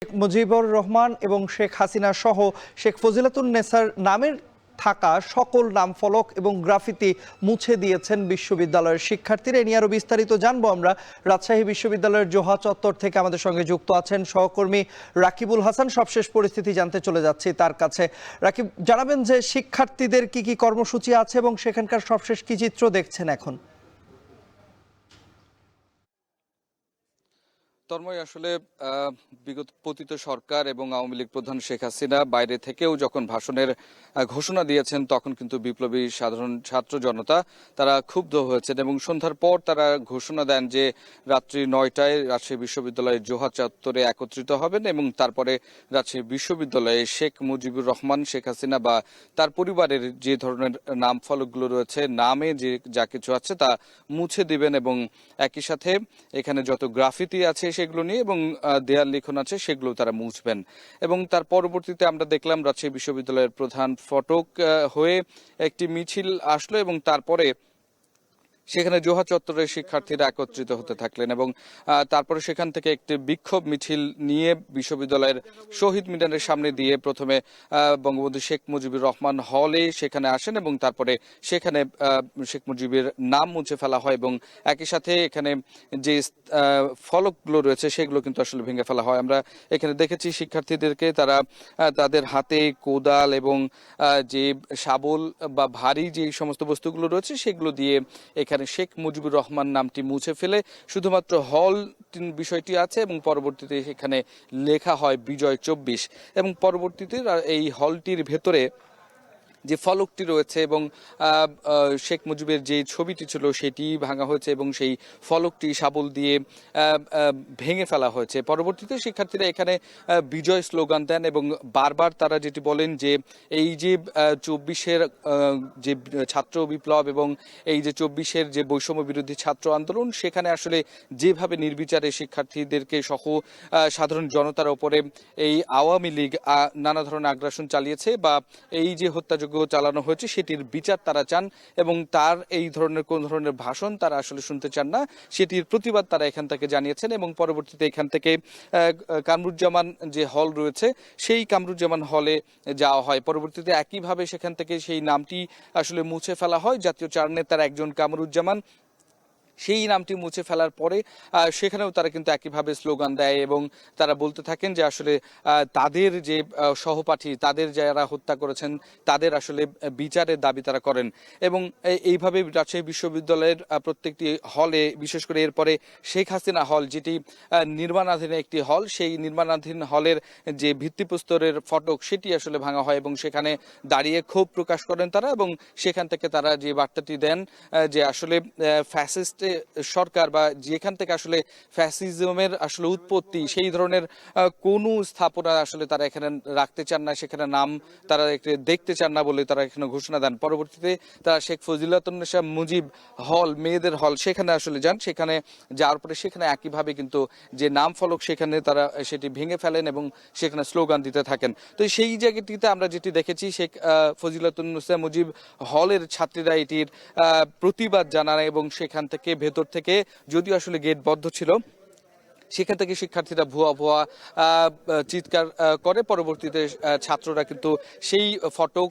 শেখ মুজিবুর রহমান এবং শেখ হাসিনা সহ শেখ ফজিলাতুন্নেছার নামের থাকা সকল নাম ফলক এবং গ্রাফিতি মুছে দিয়েছেন বিশ্ববিদ্যালয়ের শিক্ষার্থীরা। এ নিয়ে আরো বিস্তারিত জানবো আমরা। রাজশাহী বিশ্ববিদ্যালয়ের জোহা চত্বর থেকে আমাদের সঙ্গে যুক্ত আছেন সহকর্মী রাকিবুল হাসান। সবশেষ পরিস্থিতি জানতে চলে যাচ্ছি তার কাছে। রাকিব, জানাবেন যে শিক্ষার্থীদের কি কি কর্মসূচি আছে এবং সেখানকার সবশেষ কি চিত্র দেখছেন এখন? তন্ময়, আসলে বিগত পতিত সরকার এবং আওয়ামী লীগ প্রধান শেখ হাসিনা বাইরে থেকেও যখন ভাষণের ঘোষণা দিয়েছেন তখন কিন্তু বিপ্লবী সাধারণ ছাত্র জনতা তারা ক্ষুব্ধ হয়েছেন এবং সন্ধ্যার পর তারা ঘোষণা দেন যে রাত্রি ৯টায় রাজশাহী বিশ্ববিদ্যালয়ের জোহা চত্বরে একত্রিত হবেন এবং তারপরে রাজশাহী বিশ্ববিদ্যালয়ে শেখ মুজিবুর রহমান, শেখ হাসিনা বা তার পরিবারের যে ধরনের নাম ফলকগুলো রয়েছে, নামে যে যা কিছু আছে তা মুছে দিবেন এবং একই সাথে এখানে যত গ্রাফিতি আছে সেগুলো নিয়ে এবং দেয়াল লিখন আছে সেগুলো তারা মুছবেন। এবং তার পরবর্তীতে আমরা দেখলাম রাজশাহী বিশ্ববিদ্যালয়ের প্রধান ফটক হয়ে একটি মিছিল আসলো এবং তারপরে সেখানে জোহা চত্বরে শিক্ষার্থীরা একত্রিত হতে থাকলেন এবং তারপরে সেখান থেকে একটি বিক্ষোভ মিছিল নিয়ে বিশ্ববিদ্যালয়ের শহীদ মিনারের সামনে দিয়ে প্রথমে বঙ্গবন্ধু শেখ মুজিবুর রহমান হলে সেখানে আসেন এবং তারপরে সেখানে শেখ মুজিবের নাম মুছে ফেলা হয় এবং একই সাথে এখানে যে ফলকগুলো রয়েছে সেগুলো কিন্তু আসলে ভেঙে ফেলা হয়। আমরা এখানে দেখেছি শিক্ষার্থীদেরকে তারা তাদের হাতে কোদাল এবং যে শাবল বা ভারী যে সমস্ত বস্তুগুলো রয়েছে সেগুলো দিয়ে এখানে শেখ মুজিবুর রহমান নামটি মুছে ফেলে শুধুমাত্র হল বিষয়টি আছে এবং পরবর্তীতে সেখানে লেখা হয় বিজয় ২৪ এবং পরবর্তীতে এই হলটির ভেতরে যে ফলকটি রয়েছে এবং শেখ মুজিবের যে ছবিটি ছিল সেটি ভাঙা হয়েছে এবং সেই ফলকটি শাবল দিয়ে ভেঙে ফেলা হয়েছে। পরবর্তীতে শিক্ষার্থীরা এখানে বিজয় স্লোগান দেন এবং বারবার তারা যেটি বলেন যে এই যে ২৪-এর যে ছাত্র বিপ্লব এবং এই যে ২৪-এর যে বৈষম্য বিরোধী ছাত্র আন্দোলন, সেখানে আসলে যেভাবে নির্বিচারে শিক্ষার্থীদেরকে সহ সাধারণ জনতার ওপরে এই আওয়ামী লীগ নানা ধরনের আগ্রাসন চালিয়েছে বা এই যে হত্যাযোগ্য চালানো হয়েছে সেটির বিচার তারা চান এবং তার এই ধরনের কোন ধরনের ভাষণ তারা আসলে শুনতে চান না, সেটির প্রতিবাদ তারা এখান থেকে জানিয়েছেন এবং পরবর্তীতে এখান থেকে কামরুজ্জামান যে হল রয়েছে সেই কামরুজ্জামান হলে যাওয়া হয়। পরবর্তীতে একইভাবে সেখান থেকে সেই নামটি আসলে মুছে ফেলা হয়। জাতীয় চার নেতার একজন কামরুজ্জামান, সেই নামটি মুছে ফেলার পরে সেখানেও তারা কিন্তু একইভাবে স্লোগান দেয় এবং তারা বলতে থাকেন যে আসলে তাদের যে সহপাঠী, তাদের যারা হত্যা করেছেন তাদের আসলে বিচারের দাবি তারা করেন এবং এইভাবে রাজশাহী বিশ্ববিদ্যালয়ের প্রত্যেকটি হলে, বিশেষ করে এরপরে শেখ হাসিনা হল যেটি নির্মাণাধীন একটি হল, সেই নির্মাণাধীন হলের যে ভিত্তিপ্রস্তরের ফটক সেটি আসলে ভাঙা হয় এবং সেখানে দাঁড়িয়ে ক্ষোভ প্রকাশ করেন তারা এবং সেখান থেকে তারা যে বার্তাটি দেন যে আসলে ফ্যাসিস্ট সরকার বা যেখান থেকে আসলে ফ্যাসিজমের আসলে উৎপত্তি সেই ধরনের কোনো স্থাপনা আসলে তারা এখানে রাখতে চান না, সেখানে নাম তারা দেখতে চান না বলে তারা এখানে ঘোষণা দেন। পরবর্তীতে তারা শেখ ফজিলাতুন্নেছা মুজিব হল, মেয়েদের হল, সেখানে আসলে যান। সেখানে যাওয়ার পরে সেখানে একইভাবে কিন্তু যে নাম ফলক সেখানে তারা সেটি ভেঙে ফেলেন এবং সেখানে স্লোগান দিতে থাকেন। তো সেই জায়গাটিতে আমরা যেটি দেখেছি শেখ ফজিলাতুন্নেছা মুজিব হলের ছাত্রীরা এটির প্রতিবাদ জানান এবং সেখান থেকে ভেতর থেকে, যদিও আসলে গেট বন্ধ ছিল, সেখান থেকে শিক্ষার্থীরা ভুয়া ভুয়া চিৎকার করে। পরবর্তীতে ছাত্ররা কিন্তু সেই ফটক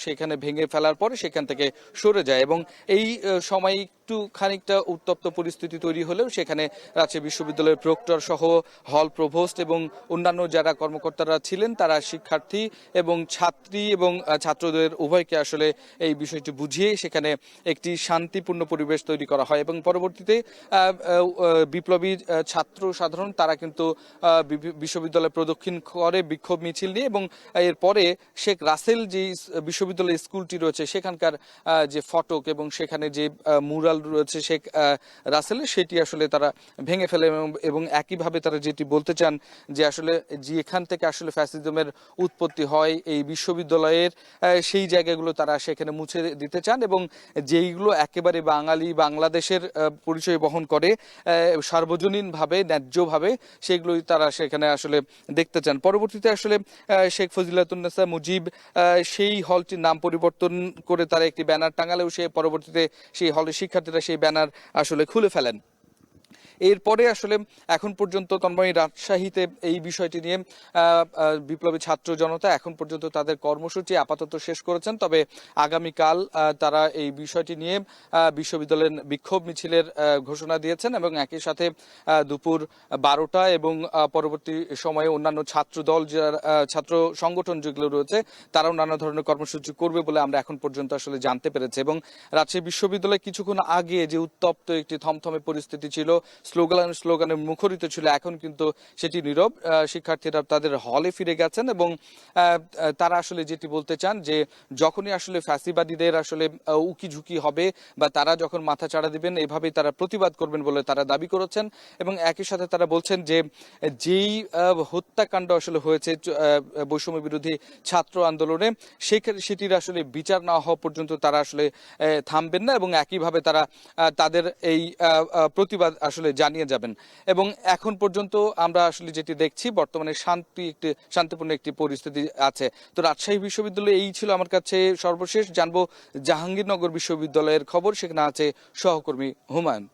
সেখানে ভেঙে ফেলার পরে সেখান থেকে সরে যায় এবং এই সময় একটু খানিকটা উত্তপ্ত পরিস্থিতি তৈরি হলেও সেখানে রাজশাহী বিশ্ববিদ্যালয়ের প্রক্টর সহ হল প্রভোস্ট এবং অন্যান্য যারা কর্মকর্তারা ছিলেন তারা শিক্ষার্থী এবং ছাত্রী এবং ছাত্রদের উভয়কে আসলে এই বিষয়টি বুঝিয়ে সেখানে একটি শান্তিপূর্ণ পরিবেশ তৈরি করা হয় এবং পরবর্তীতে বিপ্লবী ছাত্র সাধারণ তারা কিন্তু বিশ্ববিদ্যালয় প্রদক্ষিণ করে বিক্ষোভ মিছিল নিয়ে এবং এরপরে শেখ রাসেল যে বিশ্ববিদ্যালয় স্কুলটি রয়েছে সেখানকার যে ফটক এবং সেখানে যে মুরাল রয়েছে শেখ রাসেলের সেটি আসলে তারা ভেঙে ফেলে এবং একইভাবে তারা যেটি বলতে চান যে আসলে যেখান থেকে আসলে ফ্যাসিজমের উৎপত্তি হয় এই বিশ্ববিদ্যালয়ের সেই জায়গাগুলো তারা সেখানে মুছে দিতে চান এবং যেইগুলো একেবারে বাঙালি বাংলাদেশের পরিচয় বহন করে সার্বজনীনভাবে ন্যায্যভাবে সেগুলোই তারা সেখানে আসলে দেখতে চান। পরবর্তীতে আসলে শেখ ফজিলাতুন্নেছা মুজিব সেই হলটির নাম পরিবর্তন করে তারা একটি ব্যানার টাঙালেও সে পরবর্তীতে সেই হলের শিক্ষার্থীরা সেই ব্যানার আসলে খুলে ফেলেন। এরপরে আসলে এখন পর্যন্ত তন্ময় রাজশাহীতে এই বিষয়টি নিয়ে বিপ্লবী ছাত্র জনতা এখন পর্যন্ত তাদের কর্মসূচি আপাতত শেষ করেছেন। তবে আগামীকাল তারা এই বিষয়টি নিয়ে বিশ্ববিদ্যালয়ের বিক্ষোভ মিছিলের ঘোষণা দিয়েছেন এবং একই সাথে দুপুর 12টা এবং পরবর্তী সময়ে অন্যান্য ছাত্র দল ছাত্র সংগঠন যেগুলো রয়েছে তারাও নানা ধরনের কর্মসূচি করবে বলে আমরা এখন পর্যন্ত আসলে জানতে পেরেছি। এবং রাজশাহী বিশ্ববিদ্যালয়ে কিছুক্ষণ আগে যে উত্তপ্ত একটি থমথমে পরিস্থিতি ছিল, স্লোগানে মুখরিত ছিল, এখন কিন্তু সেটি নীরব। শিক্ষার্থীরা তাদের হলে ফিরে গেছেন এবং তারা আসলে যেটি বলতে চান যে যখনই আসলে ফ্যাসিবাদীদের আসলে উকি ঝুঁকি হবে বা তারা যখন মাথা চাড়া দিবেন এভাবেই তারা প্রতিবাদ করবেন বলে তারা দাবি করেছেন। এবং একই সাথে তারা বলছেন যে যেই হত্যাকাণ্ড আসলে হয়েছে বৈষম্য বিরোধী ছাত্র আন্দোলনে সেটির আসলে বিচার না হওয়া পর্যন্ত তারা আসলে থামবেন না এবং একইভাবে তারা তাদের এই প্রতিবাদ আসলে জানিয়ে যাবেন। এবং এখন পর্যন্ত আমরা আসলে যেটি দেখছি বর্তমানে শান্তিপূর্ণ একটি পরিস্থিতি আছে। তো রাজশাহী বিশ্ববিদ্যালয়ে এই ছিল আমার কাছে সর্বশেষ। জানবো জাহাঙ্গীরনগর বিশ্ববিদ্যালয়ের খবর, সেখানে আছে সহকর্মী হুমায়ুন।